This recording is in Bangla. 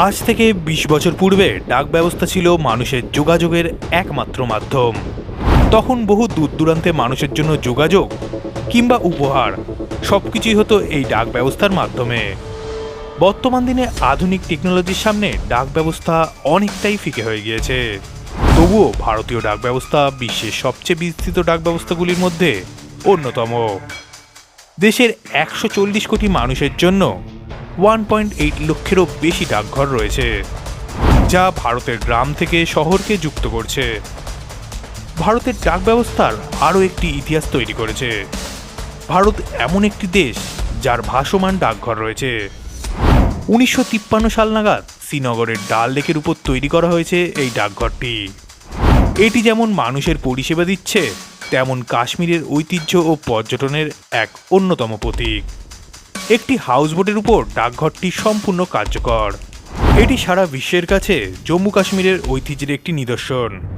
আজ থেকে ২০ বছর পূর্বে ডাক ব্যবস্থা ছিল মানুষের যোগাযোগের একমাত্র মাধ্যম। তখন বহু দূর দূরান্তে মানুষের জন্য যোগাযোগ কিংবা উপহার সবকিছুই হতো এই ডাক ব্যবস্থার মাধ্যমে। বর্তমান দিনে আধুনিক টেকনোলজির সামনে ডাক ব্যবস্থা অনেকটাই ফিকে হয়ে গিয়েছে। তবুও ভারতীয় ডাক ব্যবস্থা বিশ্বের সবচেয়ে বিস্তৃত ডাক ব্যবস্থাগুলির মধ্যে অন্যতম। দেশের ১৪০ কোটি মানুষের জন্য 1.8 লক্ষেরও বেশি ডাকঘর রয়েছে, যা ভারতের গ্রাম থেকে শহরকে যুক্ত করছে। ভারতের ডাক ব্যবস্থার আরও একটি ইতিহাস তৈরি করেছে। ভারত এমন একটি দেশ যার ভাসমান ডাকঘর রয়েছে। ১৯৫৩ সাল নাগাদ শ্রীনগরের ডাল লেকের উপর তৈরি করা হয়েছে এই ডাকঘরটি। এটি যেমন মানুষের পরিষেবা দিচ্ছে, তেমন কাশ্মীরের ঐতিহ্য ও পর্যটনের এক অন্যতম প্রতীক। একটি হাউসবোটের উপর ডাকঘরটি সম্পূর্ণ কার্যকর। এটি সারা বিশ্বের কাছে জম্মু কাশ্মীরের ঐতিহ্যের একটি নিদর্শন।